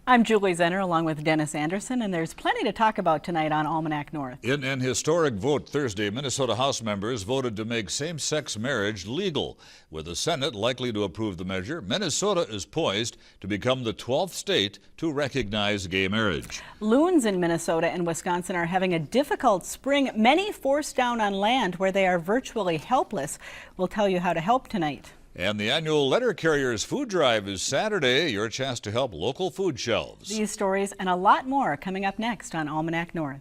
I'm Julie Zenner along with Dennis Anderson, and there's plenty to talk about tonight on Almanac North. In an historic vote Thursday, Minnesota House members voted to make same-sex marriage legal. With the Senate likely to approve the measure, Minnesota is poised to become the 12th state to recognize gay marriage. Loons in Minnesota and Wisconsin are having a difficult spring, many forced down on land where they are virtually helpless. We'll tell you how to help tonight. And the annual Letter Carriers Food Drive is Saturday, your chance to help local food shelves. These stories and a lot more coming up next on Almanac North.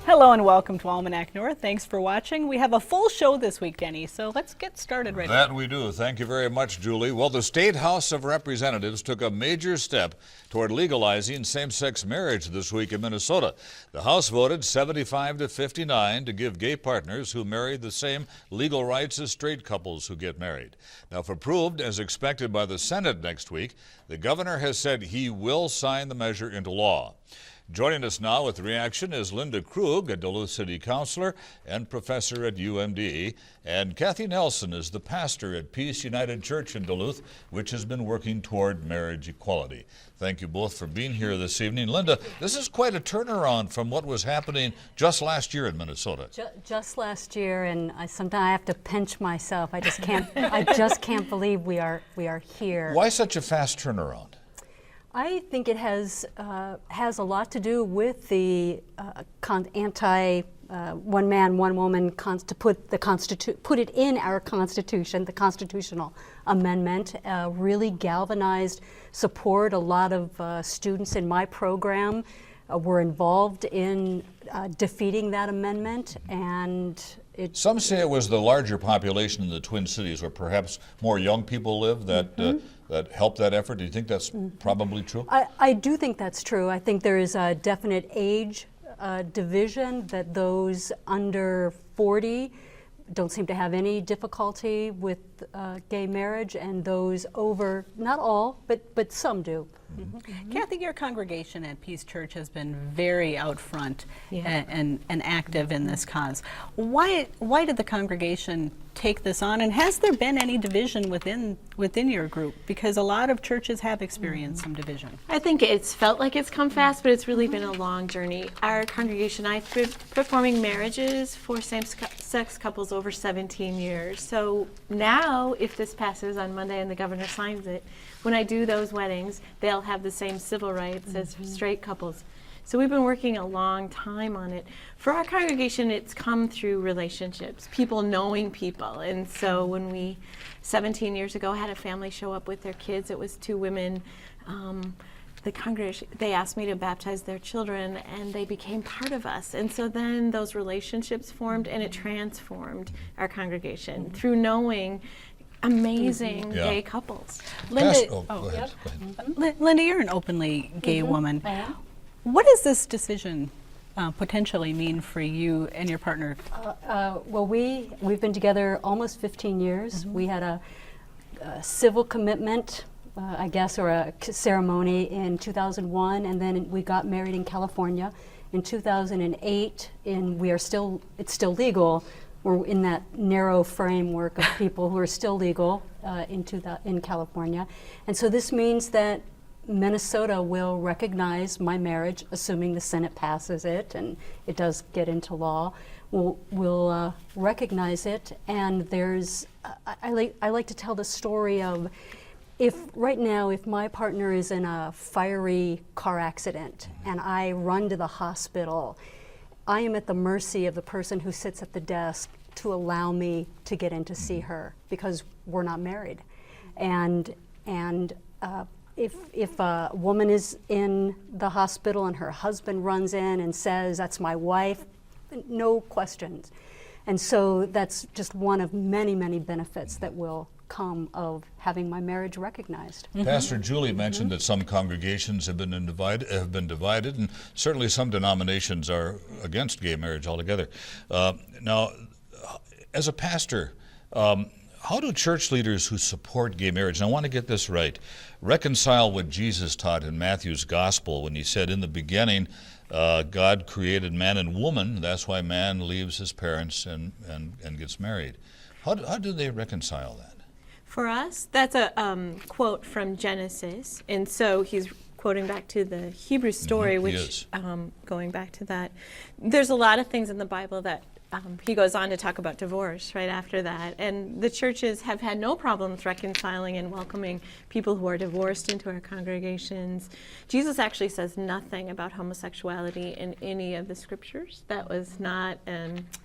Hello and welcome to Almanac North. Thanks for watching. We have a full show this week, Denny, so let's get started right now. That we do. Thank you very much, Julie. Well, the State House of Representatives took a major step toward legalizing same-sex marriage this week in Minnesota. The House voted 75 to 59 to give gay partners who marry the same legal rights as straight couples who get married. Now, if approved, as expected by the Senate next week, the governor has said he will sign the measure into law. Joining us now with reaction is Linda Krug, a Duluth City Councilor and professor at UMD, and Kathy Nelson is the pastor at Peace United Church in Duluth, which has been working toward marriage equality. Thank you both for being here this evening. Linda, this is quite a turnaround from what was happening just last year in Minnesota. Just last year, and sometimes I have to pinch myself. I just can't believe we are here. Why such a fast turnaround? I think it has a lot to do with the anti one man, one woman to put it in our Constitution. The constitutional amendment really galvanized support. A lot of students in my program were involved in defeating that amendment, and some say it was the larger population in the Twin Cities, where perhaps more young people live, that that helped that effort. Do you think that's probably true? I do think that's true. I think there is a definite age division, that those under 40 don't seem to have any difficulty with gay marriage, and those over, not all, but some do. Kathy, your congregation at Peace Church has been very out front and active in this cause. Why did the congregation take this on, and has there been any division within your group? Because a lot of churches have experienced some division. I think it's felt like it's come fast, but it's really been a long journey. Our congregation, I've been performing marriages for same-sex couples over 17 years. So now, if this passes on Monday and the governor signs it, when I do those weddings, they'll have the same civil rights as straight couples. So we've been working a long time on it. For our congregation, it's come through relationships, people knowing people. And so when we, 17 years ago, had a family show up with their kids, it was two women. The congregation, they asked me to baptize their children, and they became part of us. And so then those relationships formed, and it transformed our congregation through knowing amazing gay couples. Linda, Go ahead. Linda, you're an openly gay woman. What does this decision potentially mean for you and your partner? Well, we've been together almost 15 years. We had a civil commitment, I guess, or a ceremony in 2001, and then we got married in California in 2008. And it's still legal. We're in that narrow framework of people who are still legal in California, and so this means that Minnesota will recognize my marriage, assuming the Senate passes it and it does get into law. We'll recognize it, and there's I like to tell the story of, if right now, if my partner is in a fiery car accident and I run to the hospital, I am at the mercy of the person who sits at the desk to allow me to get in to see her because we're not married. And if a woman is in the hospital and her husband runs in and says, "That's my wife," no questions. And so that's just one of many, many benefits that will come of having my marriage recognized. Pastor Julie mentioned that some congregations have been divided, and certainly some denominations are against gay marriage altogether. Now, as a pastor, how do church leaders who support gay marriage, and I want to get this right, reconcile what Jesus taught in Matthew's gospel when he said, in the beginning, God created man and woman, that's why man leaves his parents and gets married. How do they reconcile that? For us, that's a quote from Genesis, and so he's quoting back to the Hebrew story, which, going back to that, there's a lot of things in the Bible that he goes on to talk about divorce right after that, and the churches have had no problems reconciling and welcoming people who are divorced into our congregations. Jesus actually says nothing about homosexuality in any of the scriptures. That was not,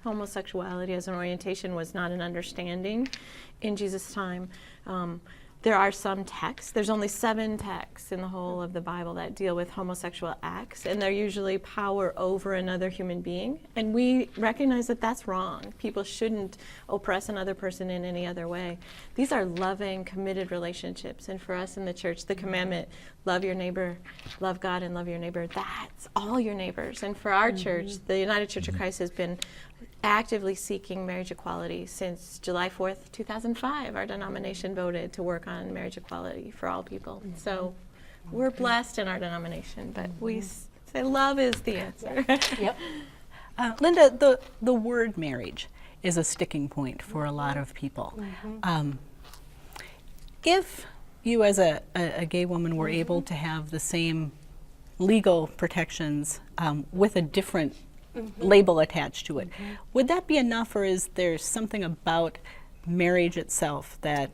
homosexuality as an orientation was not an understanding in Jesus' time. There are some texts. There's only 7 texts in the whole of the Bible that deal with homosexual acts, and they're usually power over another human being. And we recognize that that's wrong. People shouldn't oppress another person in any other way. These are loving, committed relationships. And for us in the church, the commandment, love your neighbor, love God, and love your neighbor, that's all your neighbors. And for our church, the United Church of Christ has been actively seeking marriage equality since July 4th, 2005. Our denomination voted to work on marriage equality for all people. So we're blessed in our denomination, but we say love is the answer. Yep. Linda, the word marriage is a sticking point for a lot of people. If you as a gay woman were able to have the same legal protections with a different label attached to it, would that be enough, or is there something about marriage itself that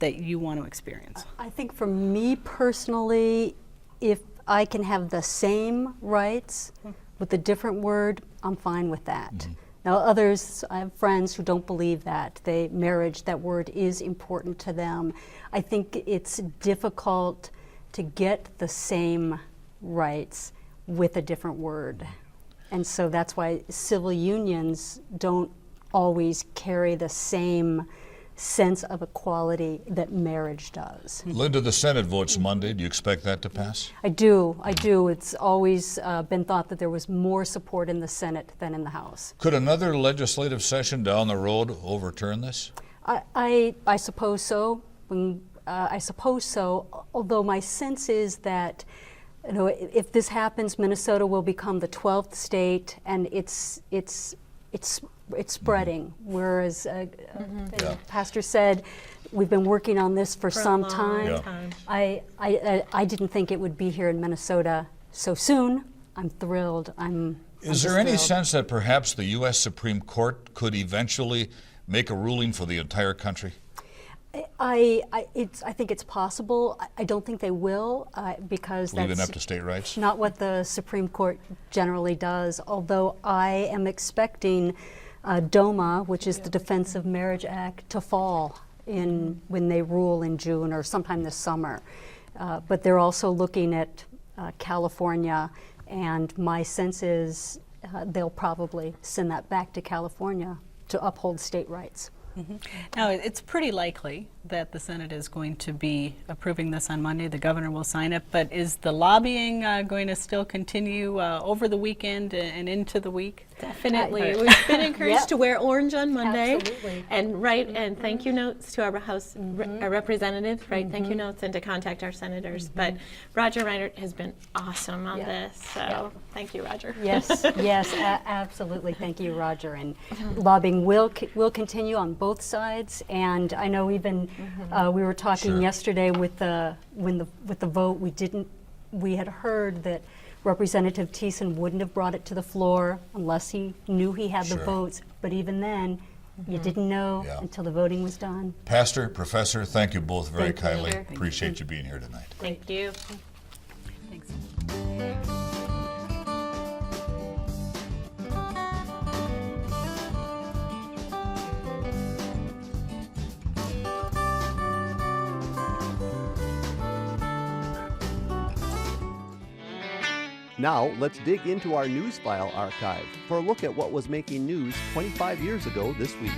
you want to experience? I think for me personally, if I can have the same rights with a different word, I'm fine with that. Now others, I have friends who don't believe that. Marriage, that word is important to them. I think it's difficult to get the same rights with a different word. And so that's why civil unions don't always carry the same sense of equality that marriage does. Linda, the Senate votes Monday. Do you expect that to pass? I do. It's always been thought that there was more support in the Senate than in the House. Could another legislative session down the road overturn this? I suppose so. I suppose so, although my sense is that if this happens, Minnesota will become the 12th state, and it's spreading. Whereas the pastor said, we've been working on this for some time. I didn't think it would be here in Minnesota so soon. I'm thrilled. Is there any sense that perhaps the U.S. Supreme Court could eventually make a ruling for the entire country? I think it's possible. I don't think they will because Leaving that's up to state rights? Not what the Supreme Court generally does, although I am expecting DOMA, which is the Defense of Marriage Act, to fall when they rule in June or sometime this summer. But they're also looking at California, and my sense is they'll probably send that back to California to uphold state rights. Now, it's pretty likely that the Senate is going to be approving this on Monday. The governor will sign it, but is the lobbying going to still continue over the weekend and into the week? Definitely. We've been encouraged to wear orange on Monday. Absolutely. And write and thank you notes to our House our representatives, thank you notes, and to contact our senators. But Roger Reinert has been awesome on this, so thank you, Roger. Yes, absolutely. Thank you, Roger. And lobbying will continue on both sides. And I know even we were talking yesterday with the vote. We had heard that Representative Thiessen wouldn't have brought it to the floor unless he knew he had the votes. But even then, you didn't know until the voting was done. Pastor, Professor, thank you both very Thank you. kindly. Appreciate you being here tonight. Thank you. Thanks. Now, let's dig into our news file archive for a look at what was making news 25 years ago this week.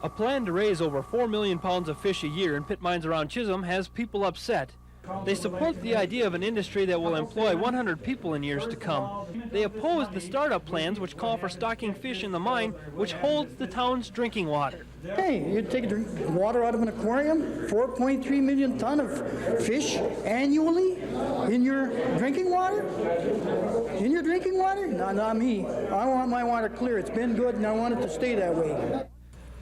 A plan to raise over 4 million pounds of fish a year in pit mines around Chisholm has people upset. They support the idea of an industry that will employ 100 people in years to come. They oppose the startup plans which call for stocking fish in the mine, which holds the town's drinking water. Hey, you take water out of an aquarium, 4.3 million ton of fish annually in your drinking water? In your drinking water? No, not me. I want my water clear. It's been good and I want it to stay that way.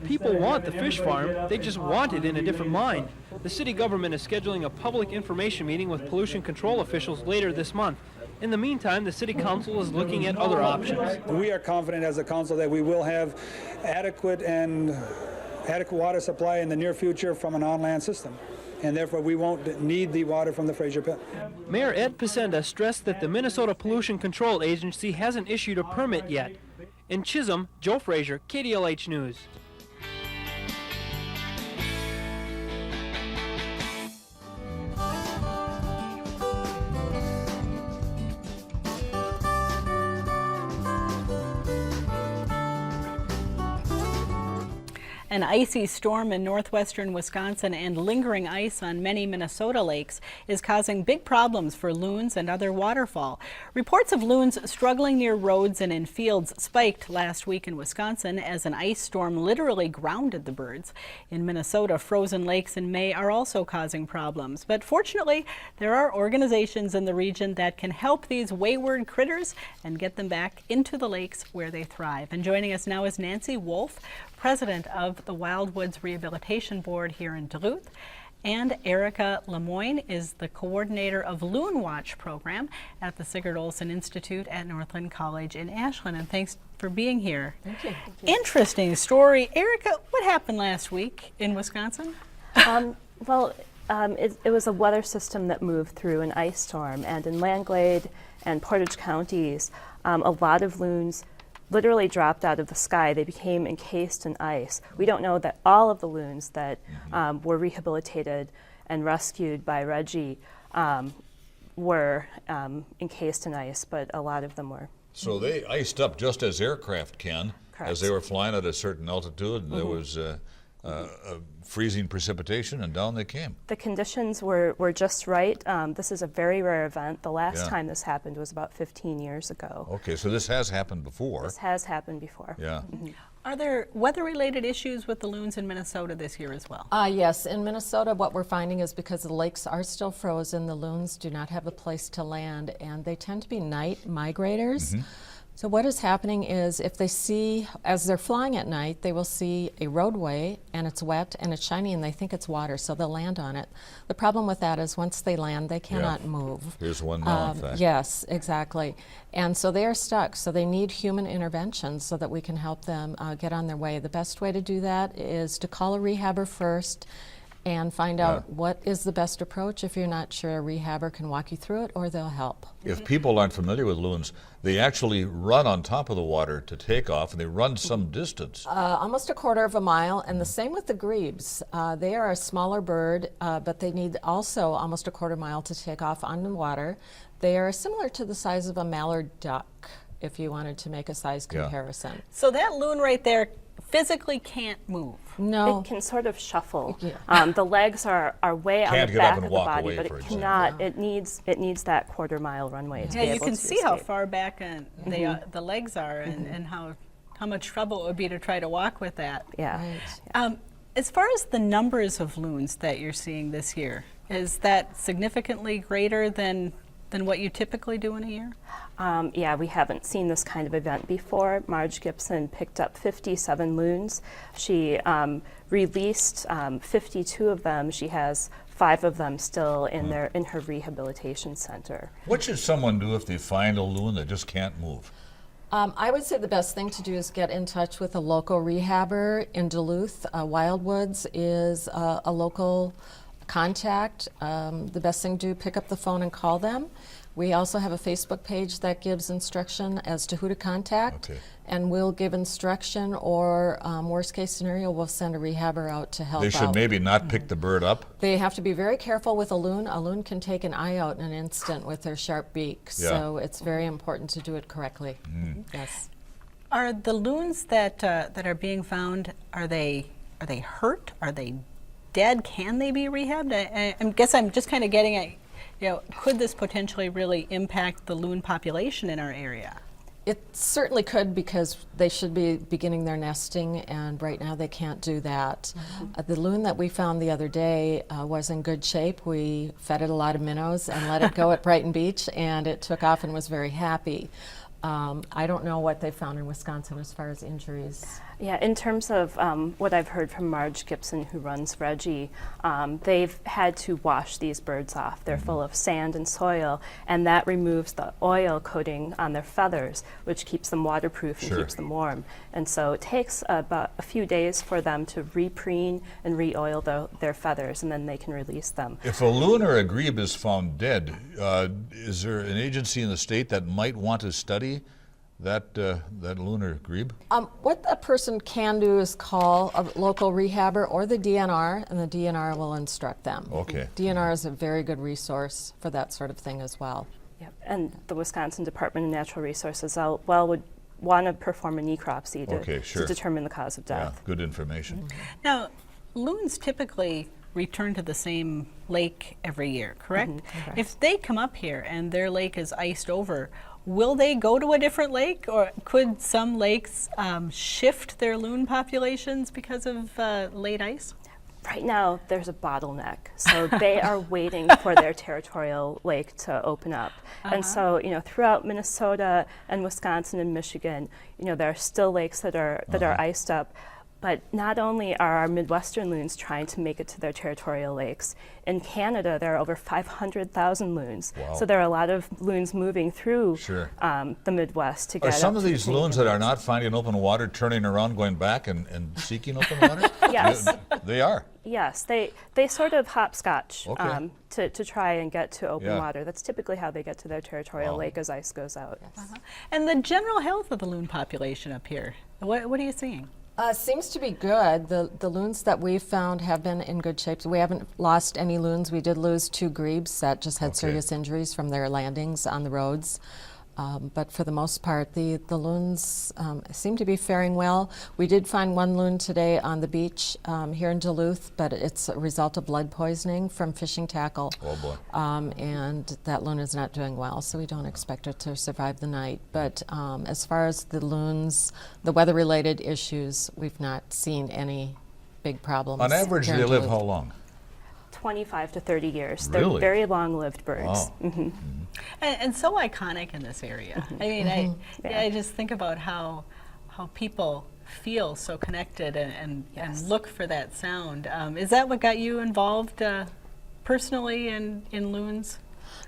People want the fish farm, they just want it in a different mine. The city government is scheduling a public information meeting with pollution control officials later this month. In the meantime, the city council is looking at other options. We are confident as a council that we will have adequate water supply in the near future from an on-land system, and therefore we won't need the water from the Fraser Pit. Mayor Ed Pacenda stressed that the Minnesota Pollution Control Agency hasn't issued a permit yet. In Chisholm, Joe Fraser, KDLH News. An icy storm in northwestern Wisconsin and lingering ice on many Minnesota lakes is causing big problems for loons and other waterfowl. Reports of loons struggling near roads and in fields spiked last week in Wisconsin as an ice storm literally grounded the birds. In Minnesota, frozen lakes in May are also causing problems. But fortunately, there are organizations in the region that can help these wayward critters and get them back into the lakes where they thrive. And joining us now is Nancy Wolfe, president of the Wildwoods Rehabilitation Board here in Duluth, and Erica LeMoine is the coordinator of LoonWatch program at the Sigurd Olson Institute at Northland College in Ashland. And thanks for being here. Thank you. Interesting story. Erica, what happened last week in Wisconsin? It was a weather system that moved through an ice storm, and in Landglade and Portage counties, a lot of loons literally dropped out of the sky. They became encased in ice. We don't know that all of the loons that were rehabilitated and rescued by Reggie were encased in ice, but a lot of them were. So they iced up just as aircraft can. Correct. As they were flying at a certain altitude, and there was freezing precipitation, and down they came. The conditions were just right. This is a very rare event. The last Yeah. time this happened was about 15 years ago. Okay, so this has happened before. This has happened before. Yeah. Are there weather-related issues with the loons in Minnesota this year as well? Yes, in Minnesota what we're finding is because the lakes are still frozen, the loons do not have a place to land, and they tend to be night migrators. So what is happening is if they see, as they're flying at night, they will see a roadway and it's wet and it's shiny and they think it's water, so they'll land on it. The problem with that is once they land, they cannot move. Here's one now, in fact. Yes, exactly. And so they are stuck, so they need human intervention so that we can help them get on their way. The best way to do that is to call a rehabber first and find out what is the best approach. If you're not sure, a rehabber can walk you through it or they'll help. If people aren't familiar with loons, they actually run on top of the water to take off, and they run some distance. Almost a quarter of a mile, and the same with the grebes. They are a smaller bird, but they need also almost a quarter mile to take off on the water. They are similar to the size of a mallard duck, if you wanted to make a size comparison. So that loon right there physically can't move. No. It can sort of shuffle. Yeah. The legs are way on Can't the get up back and of the walk body, away, but for it example. cannot. It needs that quarter-mile runway to be Yeah, you able can to see how escape. far back the legs are and how much trouble it would be to try to walk with that. Yeah. Right. As far as the numbers of loons that you're seeing this year, is that significantly greater than what you typically do in a year? Yeah, we haven't seen this kind of event before. Marge Gibson picked up 57 loons. She released 52 of them. She has 5 of them still in her rehabilitation center. What should someone do if they find a loon that just can't move? I would say the best thing to do is get in touch with a local rehabber in Duluth. Wildwoods is a local contact. The best thing to do, pick up the phone and call them. We also have a Facebook page that gives instruction as to who to contact. Okay. And we'll give instruction, or worst case scenario, we'll send a rehabber out to help out. They should maybe not pick the bird up. They have to be very careful with a loon. A loon can take an eye out in an instant with their sharp beak, so it's very important to do it correctly. Yes. Are the loons that are being found, are they hurt? Are they dead? Can they be rehabbed? I guess I'm just kind of getting at, could this potentially really impact the loon population in our area? It certainly could, because they should be beginning their nesting, and right now they can't do that. The loon that we found the other day was in good shape. We fed it a lot of minnows and let it go at Brighton Beach, and it took off and was very happy. I don't know what they found in Wisconsin as far as injuries. Yeah, in terms of what I've heard from Marge Gibson, who runs Reggie, they've had to wash these birds off. They're full of sand and soil, and that removes the oil coating on their feathers, which keeps them waterproof and keeps them warm. And so it takes about a few days for them to repreen and re-oil their feathers, and then they can release them. If a loon or a grebe is found dead, is there an agency in the state that might want to study that loon or grebe? What a person can do is call a local rehabber or the DNR, and the DNR will instruct them. Okay. DNR is a very good resource for that sort of thing as well. Yep. And the Wisconsin Department of Natural Resources would want to perform a necropsy to determine the cause of death. Yeah, good information. Now, loons typically return to the same lake every year, correct? Correct. If they come up here and their lake is iced over, will they go to a different lake, or could some lakes shift their loon populations because of late ice? Right now, there's a bottleneck, so they are waiting for their territorial lake to open up. And so, throughout Minnesota and Wisconsin and Michigan, there are still lakes that are iced up. But not only are our Midwestern loons trying to make it to their territorial lakes, in Canada there are over 500,000 loons. Wow. So there are a lot of loons moving through the Midwest to get Are some up of to these the loons that are not finding open water turning around, going back and seeking open water? Yes. They are. Yes, they sort of hopscotch Okay. to try and get to open Yeah. water. That's typically how they get to their territorial lake as ice goes out. And the general health of the loon population up here, what are you seeing? Seems to be good. The loons that we've found have been in good shape. So we haven't lost any loons. We did lose 2 grebes that just had serious injuries from their landings on the roads. But for the most part, the loons seem to be faring well. We did find 1 loon today on the beach here in Duluth, but it's a result of blood poisoning from fishing tackle. Oh boy. And that loon is not doing well, so we don't expect it to survive the night. But as far as the loons, the weather-related issues, we've not seen any big problems. On average, here they in live Duluth. how long? 25 to 30 years. Really? They're very long-lived birds. Wow. And so iconic in this area. I mean, I just think about how people feel so connected and look for that sound. Is that what got you involved personally in loons?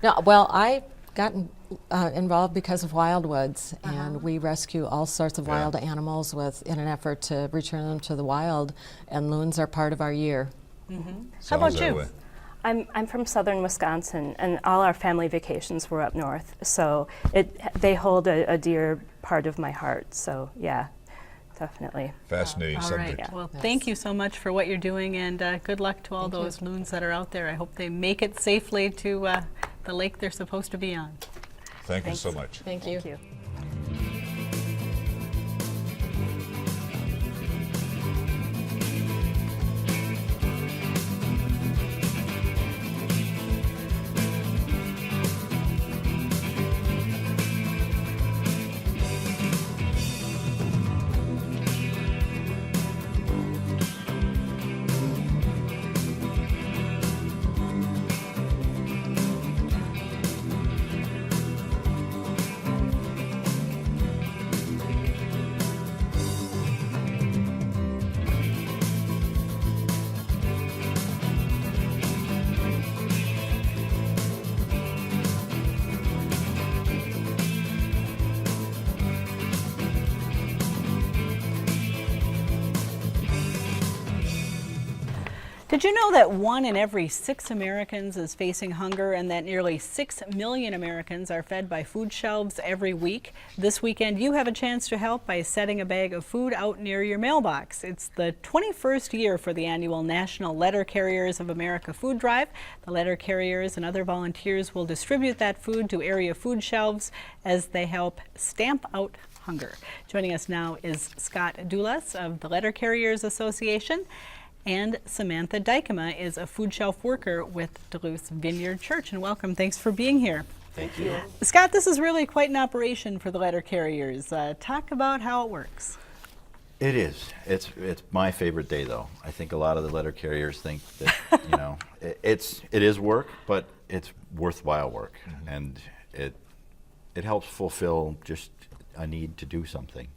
No, well, I got involved because of Wildwoods, and we rescue all sorts of wild animals in an effort to return them to the wild, and loons are part of our year. How about you? I'm from southern Wisconsin, and all our family vacations were up north, so they hold a dear part of my heart. So yeah, definitely. Fascinating All subject. right. Well, thank you so much for what you're doing, and good luck to all those loons that are out there. I hope they make it safely to the lake they're supposed to be on. Thank you so much. Thank you. Thank you. Did you know that 1 in every 6 Americans is facing hunger and that nearly 6 million Americans are fed by food shelves every week? This weekend, you have a chance to help by setting a bag of food out near your mailbox. It's the 21st year for the annual National Letter Carriers of America food drive. The letter carriers and other volunteers will distribute that food to area food shelves as they help stamp out hunger. Joining us now is Scott Dulas of the Letter Carriers Association. And Samantha Dykema is a food shelf worker with Duluth Vineyard Church. And welcome. Thanks for being here. Thank you. Scott, this is really quite an operation for the letter carriers. Talk about how it works. It is. It's my favorite day, though. I think a lot of the letter carriers think that it is work, but it's worthwhile work, and it helps fulfill just a need to do something,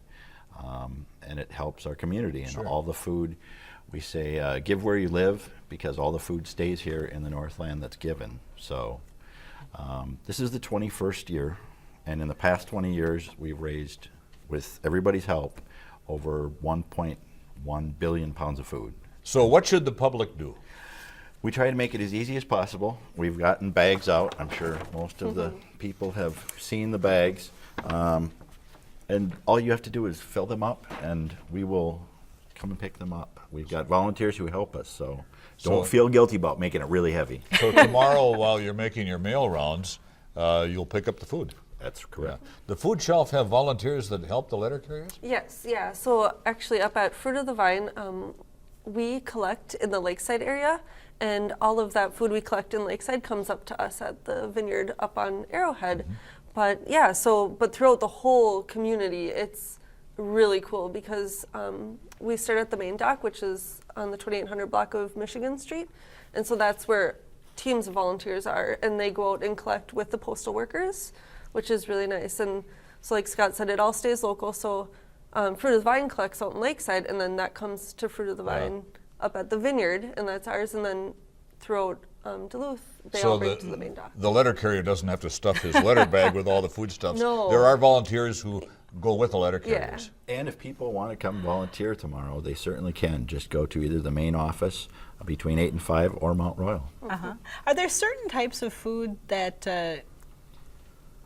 and it helps our community and all the food. We say, give where you live, because all the food stays here in the Northland that's given. So this is the 21st year, and in the past 20 years, we've raised, with everybody's help, over 1.1 billion pounds of food. So what should the public do? We try to make it as easy as possible. We've gotten bags out. I'm sure most of the people have seen the bags. And all you have to do is fill them up, and we will come and pick them up. We've got volunteers who help us, so don't feel guilty about making it really heavy. So tomorrow, while you're making your mail rounds, you'll pick up the food. That's correct. Yeah. The food shelf have volunteers that help the letter carriers? Yes, yeah. So actually up at Fruit of the Vine, we collect in the Lakeside area, and all of that food we collect in Lakeside comes up to us at the vineyard up on Arrowhead. But yeah, but throughout the whole community, it's really cool because we start at the main dock, which is on the 2800 block of Michigan Street. And so that's where teams of volunteers are, and they go out and collect with the postal workers, which is really nice. And so like Scott said, it all stays local. So Fruit of the Vine collects out in Lakeside, and then that comes to Fruit of the Vine up at the vineyard, and that's ours. And then throughout Duluth, they all bring to the main dock. The letter carrier doesn't have to stuff his letter bag with all the foodstuffs. No. There are volunteers who go with the letter carriers. And if people want to come volunteer tomorrow, they certainly can. Just go to either the main office between 8 and 5 or Mount Royal. Are there certain types of food that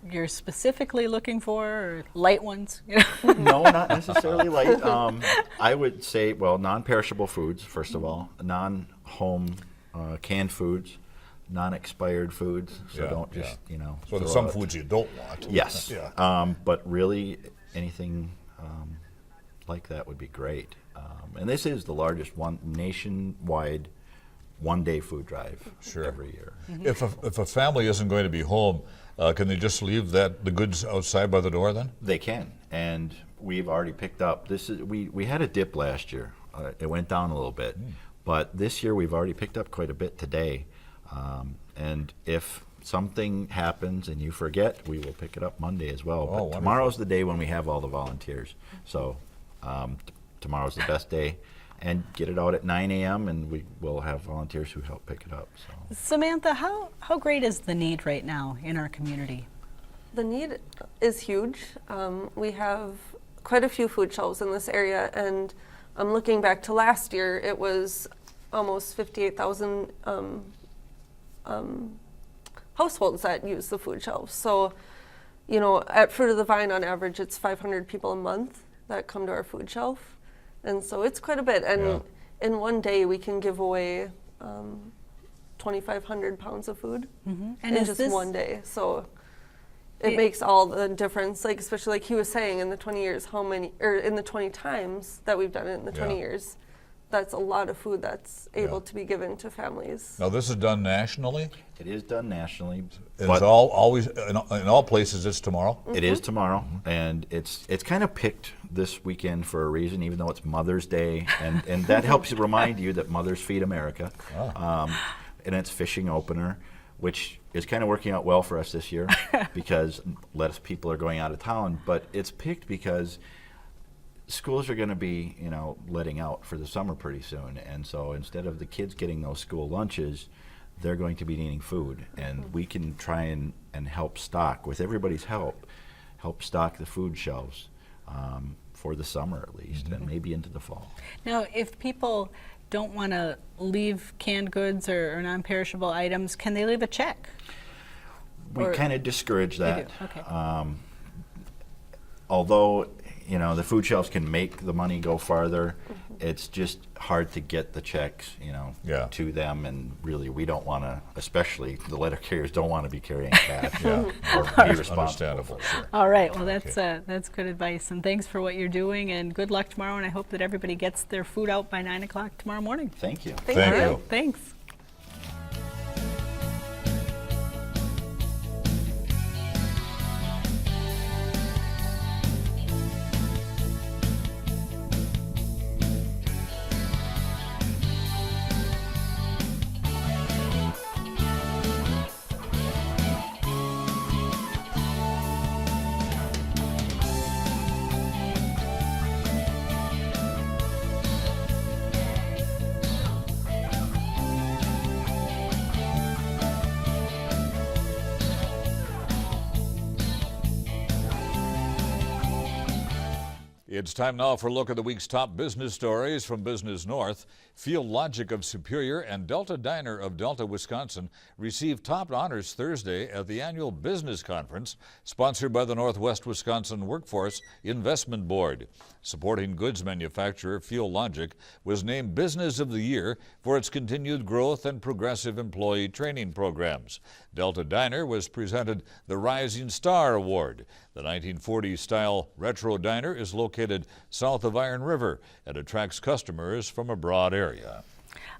you're specifically looking for, or light ones? No, not necessarily light. I would say, well, non-perishable foods, first of all, non-home canned foods, non-expired foods. So don't just, So there's some foods you don't want. Yes. But really, anything like that would be great. And this is the largest nationwide one-day food drive every year. If a family isn't going to be home, can they just leave the goods outside by the door then? They can, and we've already picked up. We had a dip last year. It went down a little bit, but this year we've already picked up quite a bit today. And if something happens and you forget, we will pick it up Monday as well. But tomorrow's the day when we have all the volunteers. So tomorrow's the best day. And get it out at 9 a.m. and we will have volunteers who help pick it up. So. Samantha, how great is the need right now in our community? The need is huge. We have quite a few food shelves in this area, and looking back to last year, it was almost 58,000 households that use the food shelves. So, at Fruit of the Vine, on average, it's 500 people a month that come to our food shelf. And so it's quite a bit. And in one day, we can give away 2,500 pounds of food And in just one day. So it makes all the difference, like especially like he was saying, in the 20 years, in the 20 times that we've done it in the 20 years, that's a lot of food that's able to be given to families. Now this is done nationally? It is done nationally. It's always in all places. It's tomorrow. It is tomorrow, and it's kind of picked this weekend for a reason, even though it's Mother's Day, and that helps remind you that mothers feed America. And it's fishing opener, which is kind of working out well for us this year because less people are going out of town. But it's picked because schools are going to be, letting out for the summer pretty soon, and so instead of the kids getting those school lunches, they're going to be needing food, and we can try and help stock, with everybody's help stock the food shelves. for the summer at least, and maybe into the fall. Now, if people don't want to leave canned goods or non-perishable items, can they leave a check? We Or- kind of discourage They that. do, okay. Although, you know, the food shelves can make the money go farther, it's just hard to get the checks, you know, Yeah. to them, and really we don't want to, especially the letter carriers don't want to be carrying cash or be responsible. Understandable, sure. All right, well, that's good advice, and thanks for what you're doing, and good luck tomorrow, and I hope that everybody gets their food out by 9 o'clock tomorrow morning. Thank you. Thank All you. right, thanks. It's time now for a look at the week's top business stories from Business North. Field Logic of Superior and Delta Diner of Delta, Wisconsin received top honors Thursday at the annual business conference sponsored by the Northwest Wisconsin Workforce Investment Board. Supporting goods manufacturer Field Logic was named Business of the Year for its continued growth and progressive employee training programs. Delta Diner was presented the Rising Star Award. The 1940s-style retro diner is located south of Iron River and attracts customers from a broad area.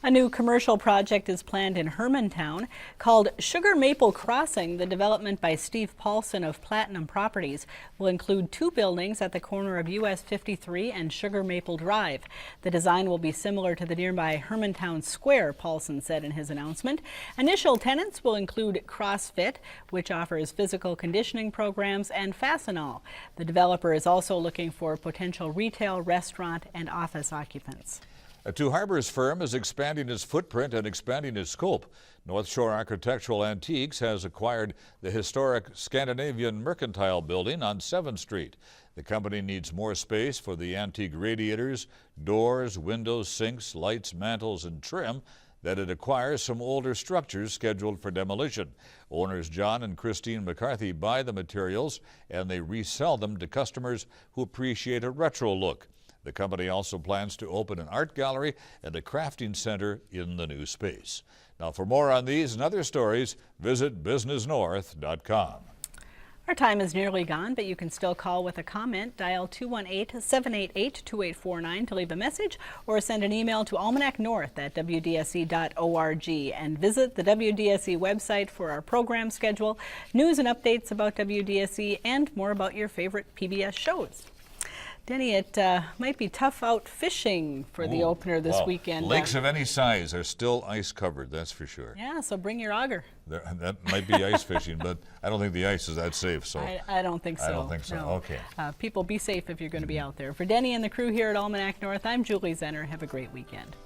A new commercial project is planned in Hermantown called Sugar Maple Crossing. The development by Steve Paulson of Platinum Properties will include 2 buildings at the corner of US 53 and Sugar Maple Drive. The design will be similar to the nearby Hermantown Square, Paulson said in his announcement. Initial tenants will include CrossFit, which offers physical conditioning programs, and Fastenal. The developer is also looking for potential retail, restaurant, and office occupants. A Two Harbors firm is expanding its footprint and expanding its scope. North Shore Architectural Antiques has acquired the historic Scandinavian Mercantile Building on 7th Street. The company needs more space for the antique radiators, doors, windows, sinks, lights, mantles, and trim that it acquires from older structures scheduled for demolition. Owners John and Christine McCarthy buy the materials and they resell them to customers who appreciate a retro look. The company also plans to open an art gallery and a crafting center in the new space. Now, for more on these and other stories, visit businessnorth.com. Our time is nearly gone, but you can still call with a comment. Dial 218-788-2849 to leave a message or send an email to almanacnorth@wdse.org and visit the WDSE website for our program schedule, news and updates about WDSE, and more about your favorite PBS shows. Denny, it might be tough out fishing for the opener this weekend. Lakes of any size are still ice covered, that's for sure. Yeah, so bring your auger. That might be ice fishing, but I don't think the ice is that safe. So I don't think so. I don't think so. No. Okay. People, be safe if you're going to be out there. For Denny and the crew here at Almanac North, I'm Julie Zenner. Have a great weekend.